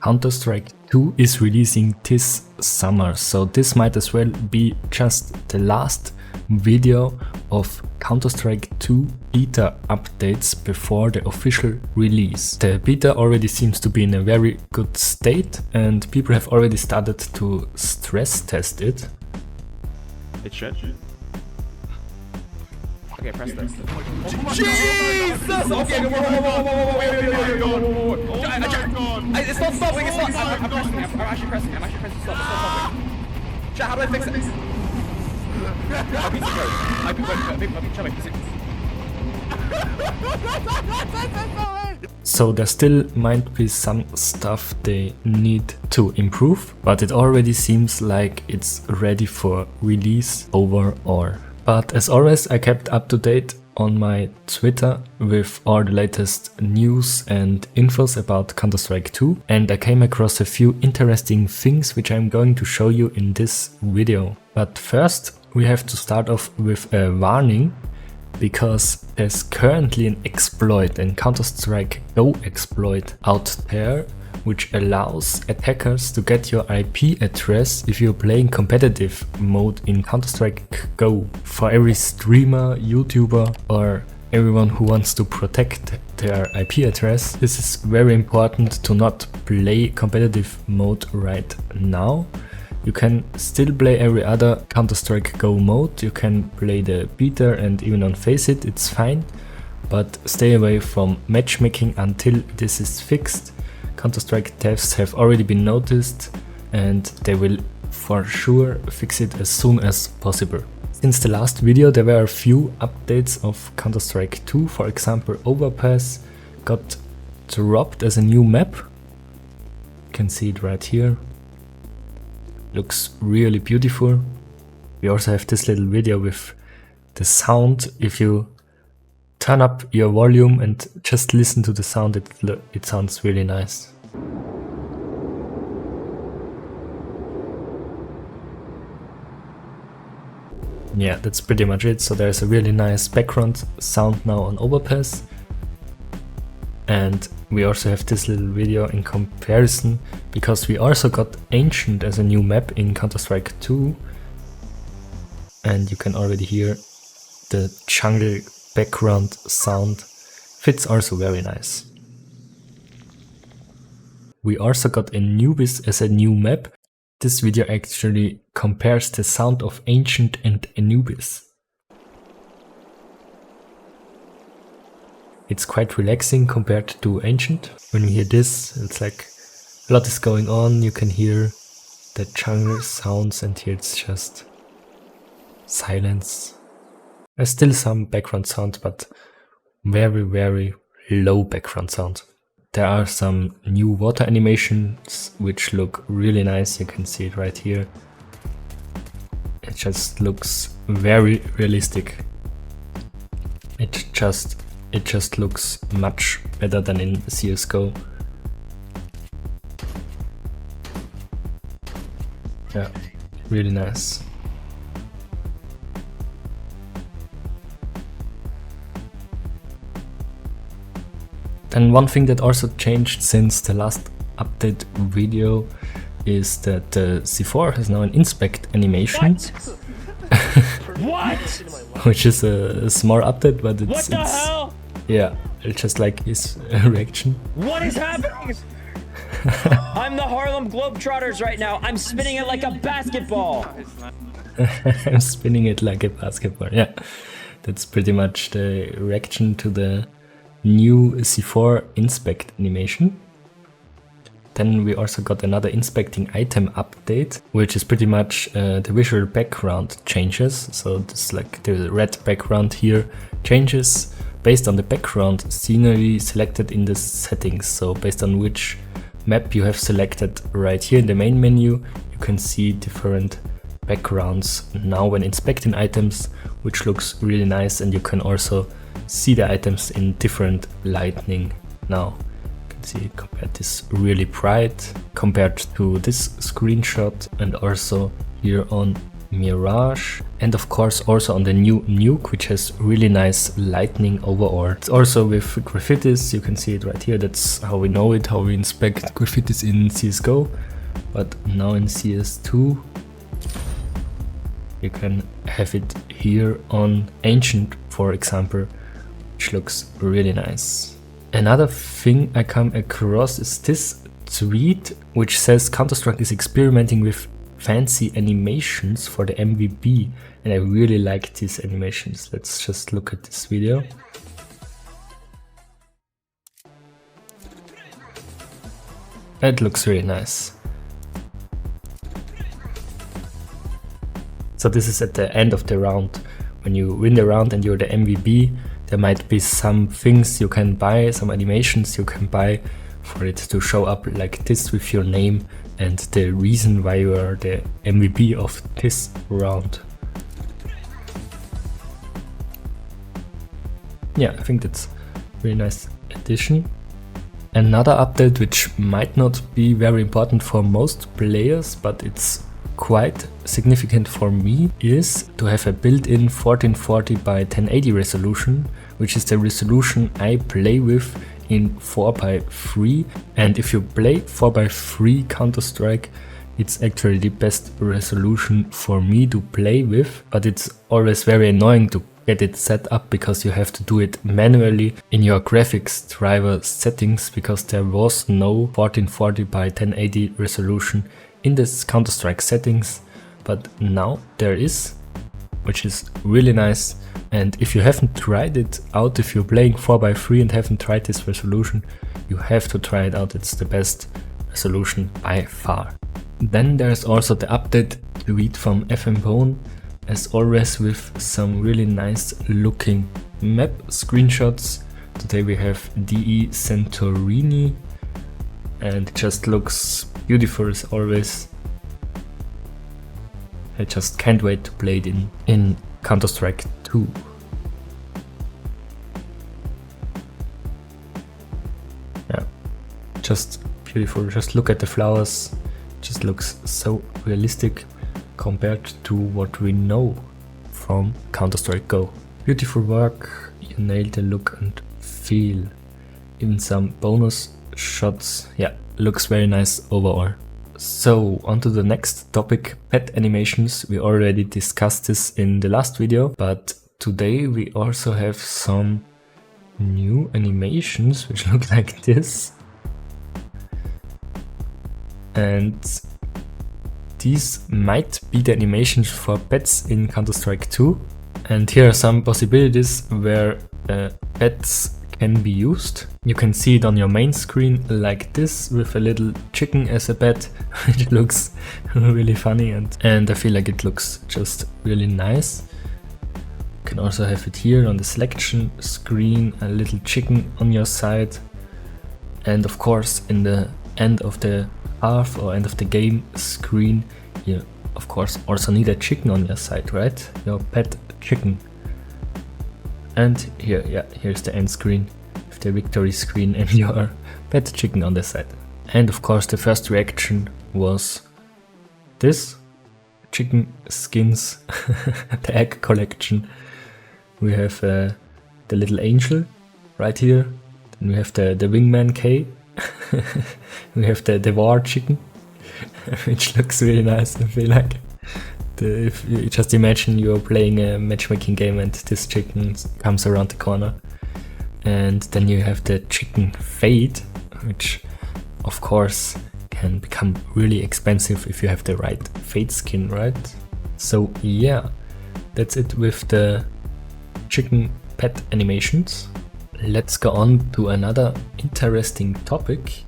Counterstrike 2 is releasing this summer, so this might as well be just the last video of Counterstrike 2 beta updates before the official release. The beta already seems to be in a very good state and people have already started to stress test it. It should. Okay, press this. Jesus! Okay, whoa. It's not stopping, it's not. I'm actually pressing. Stop, it's not stopping. Chat, how do I fix it? So there still might be some stuff they need to improve, but it already seems like it's ready for release overall. But as always, I kept up to date on my Twitter with all the latest news and infos about Counter-Strike 2, and I came across a few interesting things which I'm going to show you in this video. But first we have to start off with a warning, because there's currently an exploit, an Counter-Strike Go exploit out there, which allows attackers to get your IP address if you're playing competitive mode in Counter-Strike Go. For every streamer, YouTuber or everyone who wants to protect their IP address, this is very important to not play competitive mode right now. You can still play every other Counter-Strike Go mode, you can play the beta and even on Faceit, it's fine, but stay away from matchmaking until this is fixed. Counter-Strike devs have already been noticed and they will for sure fix it as soon as possible. Since the last video there were a few updates of Counter-Strike 2, for example Overpass got dropped as a new map. You can see it right here. Looks really beautiful. We also have this little video with the sound. If you turn up your volume and just listen to the sound, it sounds really nice. Yeah, that's pretty much it. So there's a really nice background sound now on Overpass. And we also have this little video in comparison, because we also got Ancient as a new map in Counter-Strike 2. And you can already hear the jungle background sound. Fits also very nice. We also got Anubis as a new map. This video actually compares the sound of Ancient and Anubis. It's quite relaxing compared to Ancient. When you hear this, it's like a lot is going on. You can hear the jungle sounds and here it's just silence. There's still some background sound, but very low background sound. There are some new water animations which look really nice. You can see it right here. It just looks very realistic. It just looks much better than in CSGO. Yeah, really nice. And one thing that also changed since the last update video is that the C4 has now an inspect animation. What? Which is a small update, but What the hell? Yeah, it's just like his reaction. What is happening? I'm the Harlem Globetrotters right now. I'm spinning it like a basketball. I'm spinning it like a basketball. Yeah, that's pretty much the reaction to the new C4 inspect animation. Then we also got another inspecting item update, which is pretty much the visual background changes. So this, like the red background here, changes based on the background scenery selected in the settings. So based on which map you have selected right here in the main menu, you can see different backgrounds now when inspecting items, which looks really nice, and you can also see the items in different lighting now. You can see compared this really bright compared to this screenshot, and also here on Mirage and of course also on the new nuke, which has really nice lightning overall. It's also with graffitis, you can see it right here. That's how we know it, how we inspect graffitis in CSGO. But now in CS2 you can have it here on Ancient, for example, which looks really nice. Another thing I come across is this tweet, which says Counterstrike is experimenting with fancy animations for the MVP, and I really like these animations. Let's just look at this video. It looks really nice. So this is at the end of the round. When you win the round and you're the MVP, there might be some things you can buy, some animations you can buy for it to show up like this with your name and the reason why you are the MVP of this round. Yeah, I think that's a really nice addition. Another update which might not be very important for most players, but it's quite significant for me, is to have a built-in 1440 by 1080 resolution, which is the resolution I play with in 4x3. And if you play 4x3 Counter-Strike, it's actually the best resolution for me to play with, but it's always very annoying to get it set up because you have to do it manually in your graphics driver settings, because there was no 1440 by 1080 resolution in this Counter-Strike settings, but now there is, which is really nice. And if you haven't tried it out, if you're playing 4x3 and haven't tried this resolution, you have to try it out. It's the best resolution by far. Then there's also the update tweet from FMBone, as always, with some really nice looking map screenshots. Today we have DE Santorini, and it just looks beautiful as always. I just can't wait to play it in Counter-Strike 2. Yeah, just beautiful. Just look at the flowers. Just looks so realistic compared to what we know from Counter-Strike Go. Beautiful work. You nailed the look and feel. Even some bonus shots. Yeah, looks very nice overall. So on to the next topic, pet animations. We already discussed this in the last video, but today we also have some new animations which look like this. And these might be the animations for pets in Counter-Strike 2. And here are some possibilities where pets can be used. You can see it on your main screen like this, with a little chicken as a pet, which looks really funny, and I feel like it looks just really nice. You can also have it here on the selection screen, a little chicken on your side. And of course in the end of the half or end of the game screen, you of course also need a chicken on your side, right? Your pet chicken. And here, yeah, here's the end screen with the victory screen and your pet chicken on the side. And of course the first reaction was this, chicken skins, the egg collection. We have the little angel right here, then we have the wingman K, we have the war chicken, which looks really nice. I feel like if you just imagine you're playing a matchmaking game and this chicken comes around the corner. And then you have the chicken fade, which of course can become really expensive if you have the right fade skin, right? So yeah, that's it with the chicken pet animations. Let's go on to another interesting topic.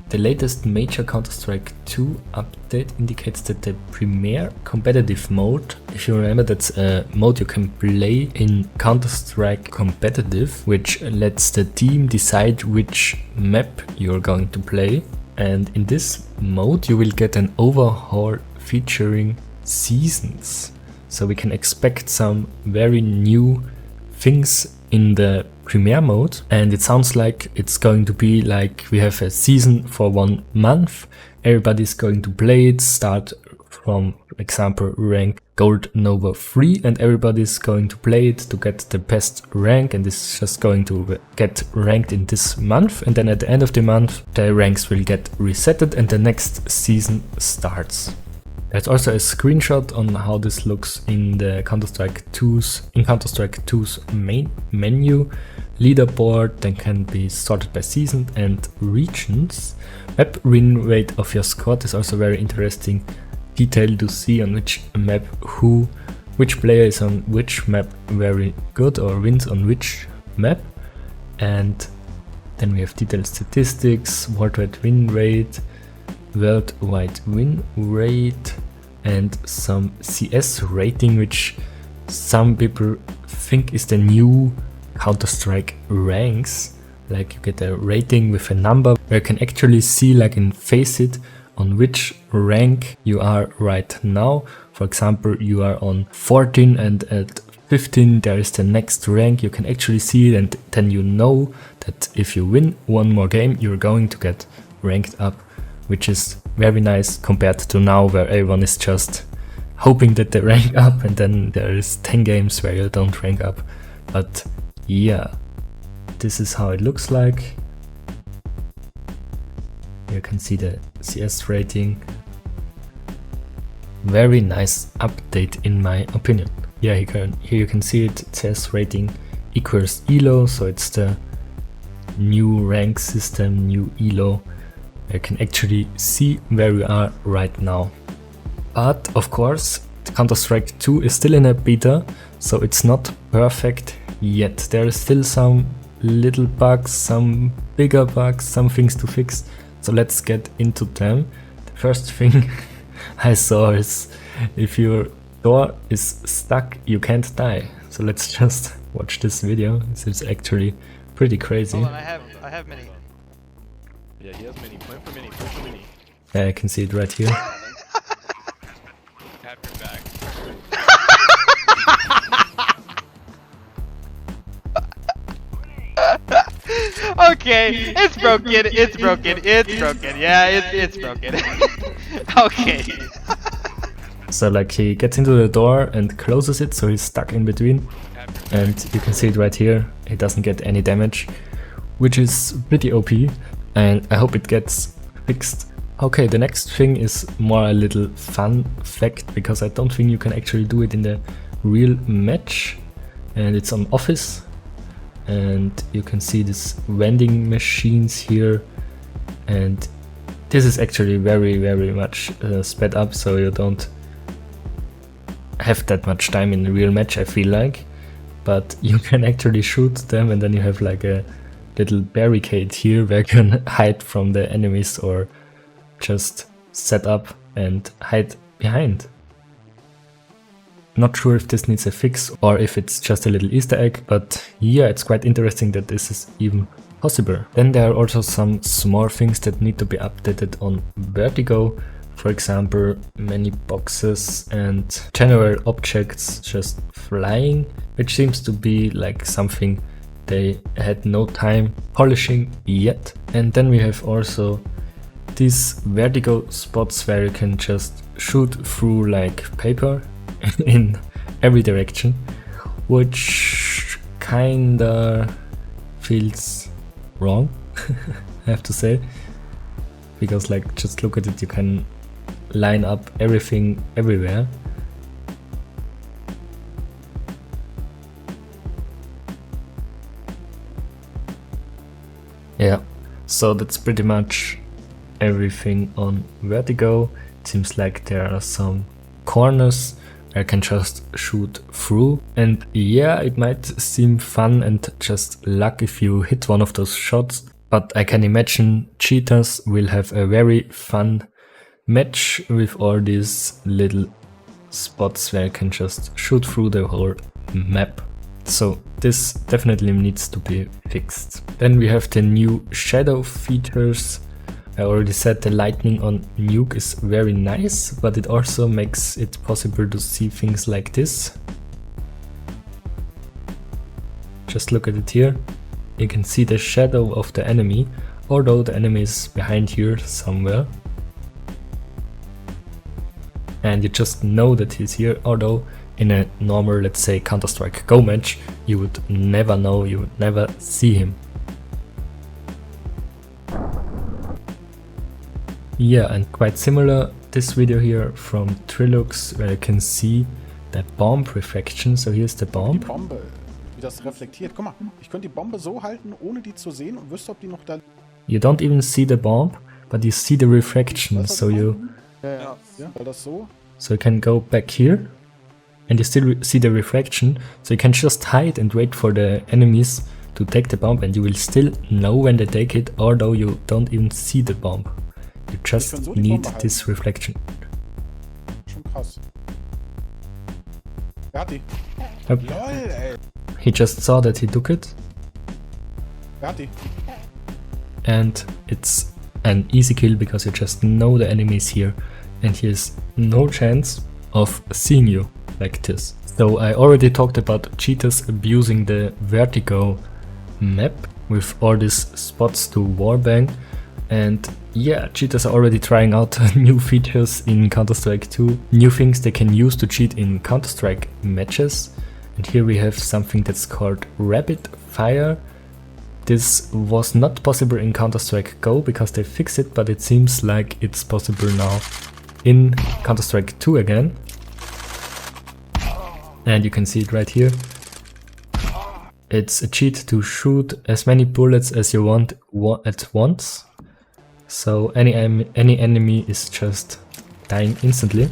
The latest major Counter-Strike 2 update indicates that the Premier competitive mode, if you remember, that's a mode you can play in Counter-Strike competitive, which lets the team decide which map you're going to play. And in this mode you will get an overhaul featuring seasons. So we can expect some very new things in the Premier mode, and it sounds like it's going to be like we have a season for 1 month. Everybody's going to play it, start from example rank Gold Nova 3, and everybody's going to play it to get the best rank, and this is just going to get ranked in this month, and then at the end of the month the ranks will get resetted and the next season starts. There's also a screenshot on how this looks in the Counterstrike 2's main menu. Leaderboard then can be sorted by season and regions. Map win rate of your squad is also very interesting detail to see on which map which player is on which map very good or wins on which map. And then we have detailed statistics, worldwide win rate, and some CS rating, which some people think is the new Counter-Strike ranks. Like you get a rating with a number where you can actually see, like in Faceit, on which rank you are right now. For example, you are on 14 and at 15 there is the next rank. You can actually see it, and then you know that if you win one more game you're going to get ranked up, which is very nice compared to now where everyone is just hoping that they rank up, and then there is 10 games where you don't rank up. But yeah, this is how it looks like. You can see the CS rating. Very nice update in my opinion. Yeah, here you can see it, CS rating equals ELO, so it's the new rank system, new ELO. You can actually see where we are right now. But of course, Counter-Strike 2 is still in a beta, so it's not perfect yet. There are still some little bugs, some bigger bugs, some things to fix. So let's get into them. The first thing I saw is if your door is stuck, you can't die. So let's just watch this video. This is actually pretty crazy. Hold on, I have mini. Yeah, he has mini. Point for mini. Point for mini. Yeah, I can see it right here. Have your back. Okay, it's broken, it's broken, it's broken. Yeah, it's broken. Okay. So like he gets into the door and closes it, so he's stuck in between. And you can see it right here. He doesn't get any damage, which is pretty OP, and I hope it gets fixed. Okay, the next thing is more a little fun fact, because I don't think you can actually do it in the real match. And it's on Office. And you can see these vending machines here, and this is actually very much sped up, so you don't have that much time in the real match, I feel like. But you can actually shoot them, and then you have like a little barricade here where you can hide from the enemies or just set up and hide behind. Not sure if this needs a fix or if it's just a little Easter egg, but yeah, it's quite interesting that this is even possible. Then there are also some small things that need to be updated on Vertigo. For example, many boxes and general objects just flying, which seems to be like something they had no time polishing yet. And then we have also these Vertigo spots where you can just shoot through like paper in every direction, which kinda feels wrong, I have to say, because like just look at it, you can line up everything everywhere. Yeah, so that's pretty much everything on Vertigo. It seems like there are some corners I can just shoot through, and yeah, it might seem fun and just luck if you hit one of those shots, but I can imagine cheaters will have a very fun match with all these little spots where you can just shoot through the whole map. So this definitely needs to be fixed. Then we have the new shadow features. I already said the lightning on Nuke is very nice, but it also makes it possible to see things like this. Just look at it here. You can see the shadow of the enemy, although the enemy is behind here somewhere. and you just know that he's here, although in a normal, let's say, Counterstrike Go match, you would never know, you would never see him. Yeah, and quite similar, this video here from Trilux, where you can see the bomb reflection. So here's the bomb. Die Bombe, wie das reflektiert. Guck mal, ich könnte die Bombe so halten, ohne die zu sehen und wüsste, ob die noch da... You don't even see the bomb, but you see the reflection, so you weil das so... So you can go back here, and you still see the reflection, so you can just hide and wait for the enemies to take the bomb, and you will still know when they take it, although you don't even see the bomb. You just need this reflection. Schon krass. Wer hat die? Yep. LOL, ey. He just saw that he took it, Wer hat die? and it's an easy kill because you just know the enemy is here, and he has no chance of seeing you like this. So I already talked about cheaters abusing the Vertigo map with all these spots to wallbang, and yeah, cheaters are already trying out new features in Counter-Strike 2, new things they can use to cheat in Counter-Strike matches. And here we have something that's called rapid fire. This was not possible in Counter-Strike Go because they fixed it, but it seems like it's possible now in Counter-Strike 2 again. And you can see it right here. It's a cheat to shoot as many bullets as you want at once. So any enemy is just dying instantly.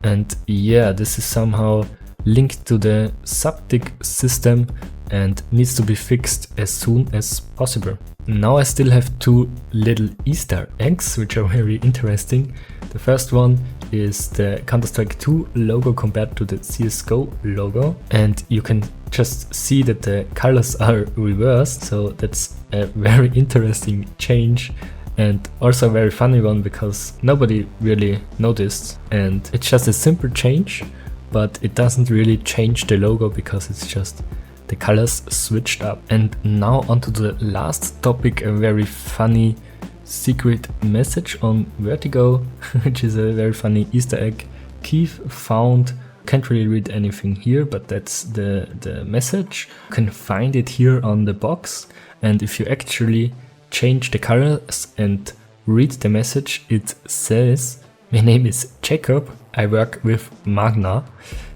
And yeah, this is somehow linked to the subtick system and needs to be fixed as soon as possible. Now I still have two little Easter eggs, which are very interesting. The first one is the Counter-Strike 2 logo compared to the CSGO logo, and you can just see that the colors are reversed, so that's a very interesting change and also a very funny one because nobody really noticed, and it's just a simple change, but it doesn't really change the logo because it's just the colors switched up. And now onto the last topic, a very funny secret message on Vertigo, which is a very funny Easter egg Keith found. Can't really read anything here, but that's the message. You can find it here on the box, and if you actually change the colors and read the message, it says, "My name is Jacob, I work with Magna.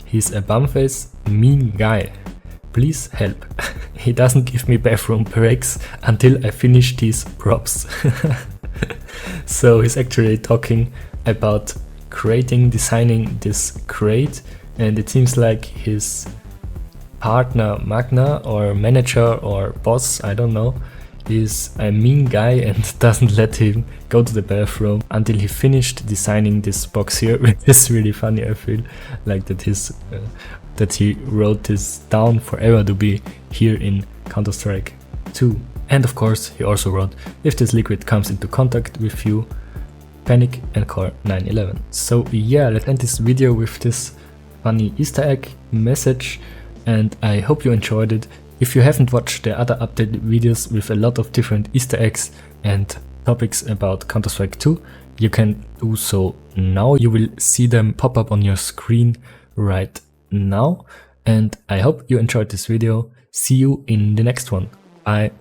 He's a bumface, mean guy. Please help. He doesn't give me bathroom breaks until I finish these props." So he's actually talking about designing this crate, and it seems like his partner Magna, or manager or boss, I don't know, is a mean guy and doesn't let him go to the bathroom until he finished designing this box here, which is really funny. I feel like that he wrote this down forever to be here in Counter-Strike 2. And of course he also wrote, "If this liquid comes into contact with you, panic and call 911. So yeah, let's end this video with this funny Easter egg message, and I hope you enjoyed it. If you haven't watched the other updated videos with a lot of different Easter eggs and topics about Counter-Strike 2, you can do so now. You will see them pop up on your screen right now, and I hope you enjoyed this video. See you in the next one. Bye.